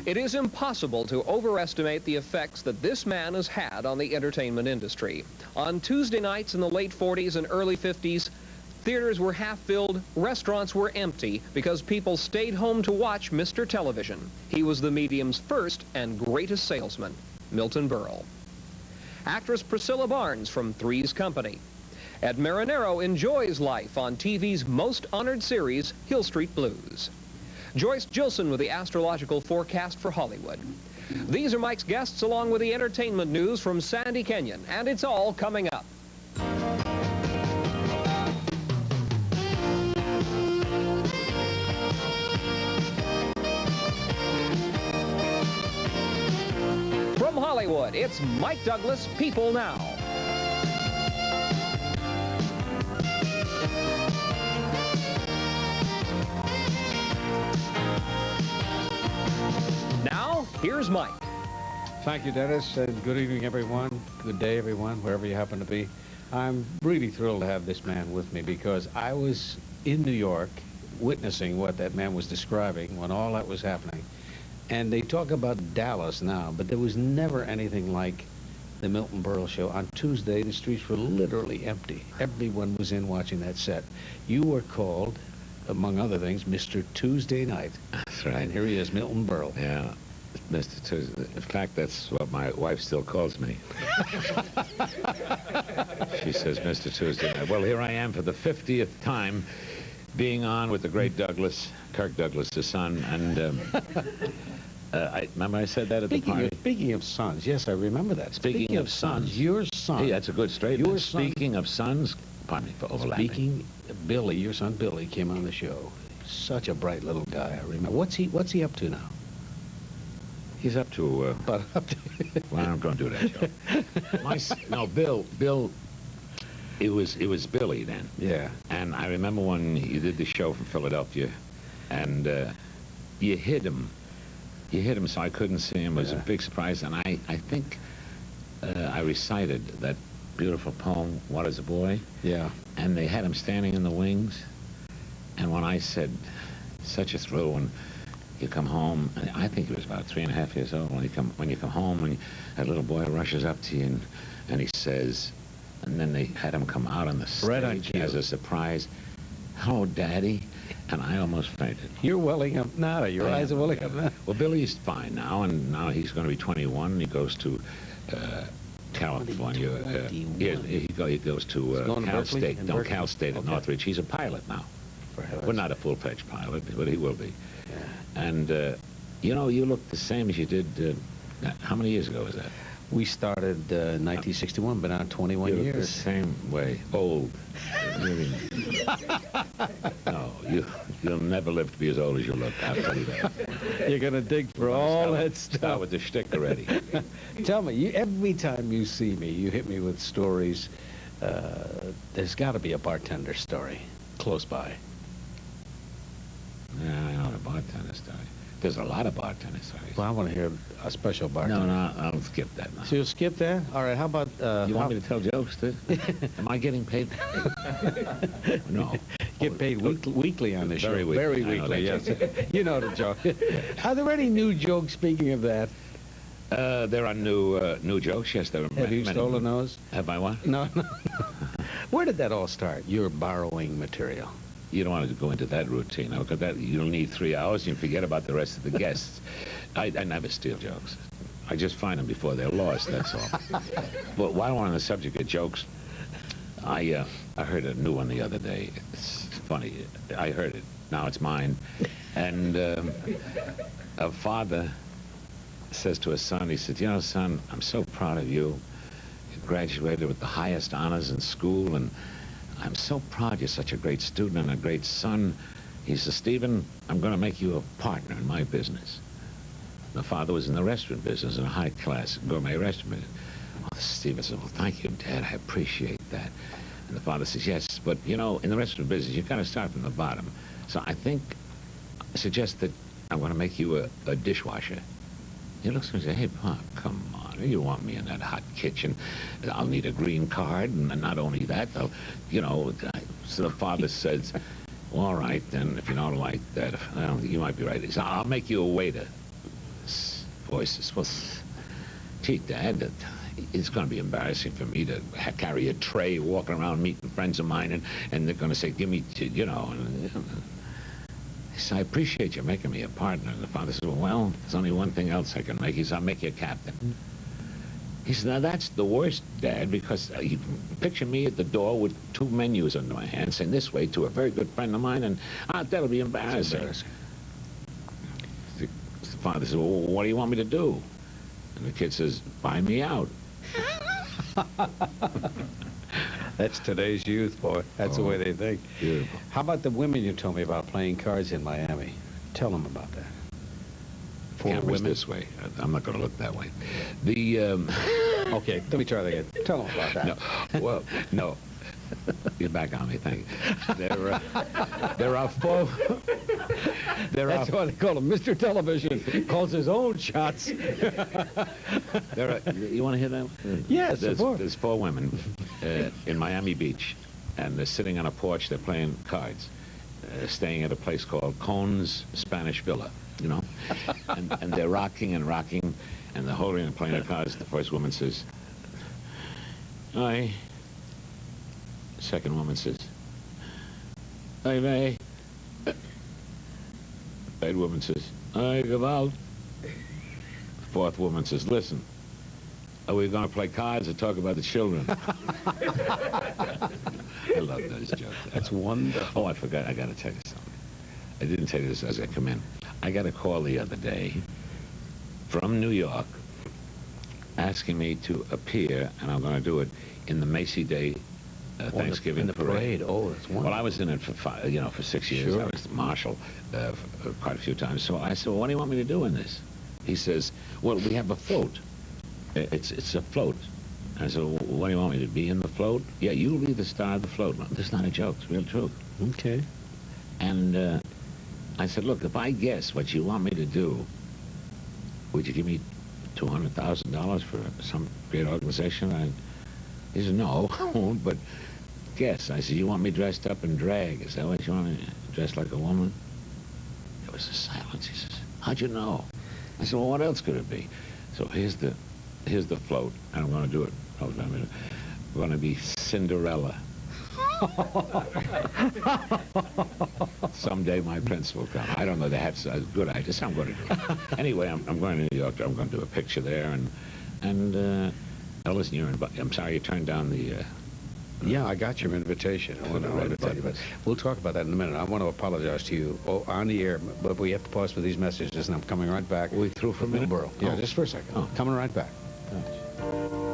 It is impossible to overestimate the effects that this man has had on the entertainment industry. On Tuesday nights in the late 40s and early 50s, theaters were half-filled, restaurants were empty because people stayed home to watch Mr. Television. He was the medium's first and greatest salesman, Milton Berle. Actress Priscilla Barnes from Three's Company. Ed Marinero enjoys life on TV's most honored series, Hill Street Blues. Joyce Gilson with the astrological forecast for Hollywood. These are Mike's guests along with the entertainment news from Sandy Kenyon, and it's all coming up. From Hollywood, it's Mike Douglas, People Now. Now, here's Mike. Thank you, Dennis, and good evening, everyone. Good day, everyone, wherever you happen to be. I'm really thrilled to have this man with me because I was in New York witnessing what that man was describing when all that was happening. And they talk about Dallas now, but there was never anything like the Milton Berle show. On Tuesday, the streets were literally empty. Everyone was in watching that set. You were called, among other things, Mr. Tuesday Night. That's right. And here he is, Milton Berle. Yeah, Mr. Tuesday. In fact, that's what my wife still calls me. She says, Mr. Tuesday Night. Well, here I am for the 50th time being on with the great Douglas, Kirk Douglas, his son, and remember I said that at the party? Speaking of sons, yes, I remember that. Speaking of sons. Your son. Hey, that's a good statement. Your son. Speaking of sons, pardon me for overlapping. Billy, your son Billy, came on the show. Such a bright little guy, I remember. What's he up to now? He's up to, well, I'm going to do that show. No, Bill, it was Billy then. Yeah. And I remember when you did the show from Philadelphia, and you hid him. You hit him so I couldn't see him. It was a big surprise, and I think I recited that beautiful poem, What is a Boy? Yeah. And they had him standing in the wings, and when I said, such a thrill when you come home, I think he was about 3.5 years old, when you come home, and that little boy rushes up to you, and he says, and then they had him come out on the stage as a surprise, "Hello, Daddy." And I almost fainted. You're welling up now. Your eyes are welling up now. Well, Billy's fine now, and now he's going to be 21. And he goes to California. He goes to Cal State. No, Cal State at Northridge. He's a pilot now. Well, not a full-fledged pilot, but he will be. Yeah. And, you know, you look the same as you did, how many years ago was that? We started 1961, been on 21 years. The same way. Old. No, you'll never live to be as old as you look. I'll tell you that. You're going to dig for all that stuff. Start with the shtick already. Tell me, every time you see me, you hit me with stories. There's got to be a bartender story close by. Yeah, I know the bartender story. There's a lot of bartender stories. Well, I want to hear a special bartender. No, I'll skip that now. So you'll skip that? All right, how about... you want me to tell jokes, too? Am I getting paid? No. Get paid weekly on this show. Very weekly. Very weekly, yes. You know the joke. Are there any new jokes, speaking of that? There are new jokes, yes. There are Have you stolen those? Have I what? No. Where did that all start, your borrowing material? You don't want to go into that routine, because you'll need 3 hours and you forget about the rest of the guests. I never steal jokes. I just find them before they're lost, that's all. But while we're on the subject of jokes, I heard a new one the other day. It's funny. I heard it. Now it's mine. And a father says to his son, he said, "You know, son, I'm so proud of you. You graduated with the highest honors in school, and I'm so proud you're such a great student and a great son." He says, "Stephen, I'm going to make you a partner in my business." The father was in the restaurant business, in a high-class gourmet restaurant business. Oh, Stephen said, "Well, thank you, Dad. I appreciate that." And the father says, "Yes, but, you know, in the restaurant business, you've got to start from the bottom. So I suggest that I'm going to make you a dishwasher." He looks at me and says, "Hey, Pop, come on. You want me in that hot kitchen? I'll need a green card, and not only that, you know." So the father says, "Well, all right, then, if you don't like that, well, you might be right." He says, "I'll make you a waiter." voices. Well, gee, Dad, it's going to be embarrassing for me to carry a tray, walking around meeting friends of mine, and they're going to say, give me, you know. And, he said, I appreciate you making me a partner. And the father said, well, there's only one thing else I can make. He said, I'll make you a captain. He said, now that's the worst, Dad, because you picture me at the door with 2 menus under my hand, saying this way to a very good friend of mine, and that'll be embarrassing. The father said, well, what do you want me to do? And the kid says, buy me out. That's today's youth, boy. That's the way they think. Beautiful. How about the women you told me about playing cards in Miami? Tell them about that. 4 Camera's women. this way. I'm not going to look that way. The Okay, let me try that again. Tell them about that. no, well, no. You're back on me. Thank you. There are 4. That's why they call him Mr. Television. He calls his own shots. You want to hear that? Yes, of course. There's 4 women in Miami Beach, and they're sitting on a porch. They're playing cards, staying at a place called Cohn's Spanish Villa. You know, and they're rocking and rocking, and they're holding and playing the cards. The first woman says, "Aye." Second woman says, "Aye, vey." Third woman says, "Aye, gewalt." Fourth woman says, "Listen, are we going to play cards or talk about the children?" I love those jokes. That's wonderful. Oh, I forgot. I got to tell you something. I didn't tell you this as I come in. I got a call the other day from New York asking me to appear, and I'm going to do it, in the Macy Day Thanksgiving in the parade. Oh, that's wonderful. Well, I was in it for for 6 years. Sure. I was the marshal for quite a few times. So I said, well, what do you want me to do in this? He says, well, we have a float. It's a float. I said, well, what do you want me to be in the float? Yeah, you'll be the star of the float. No, this is not a joke. It's real truth. Okay. And I said, look, if I guess what you want me to do, would you give me $200,000 for some great organization? He said, no, I won't, but guess. I said, you want me dressed up in drag? Is that what you want me dressed like a woman? There was a silence. He says, how'd you know? I said, well, what else could it be? So here's the float, and I'm going to do it. I'm going to be Cinderella. Someday my prince will come. I don't know. They have a good idea. So I'm going to do it. Anyway, I'm going to New York. I'm going to do a picture there, and listen, I'm sorry you turned down the. Yeah, I got your invitation. I want to tell you, but we'll talk about that in a minute. I want to apologize to you on the air, but we have to pause for these messages, and I'm coming right back. We through for a minute? Yeah, just for a second. Oh. Coming right back. Oh.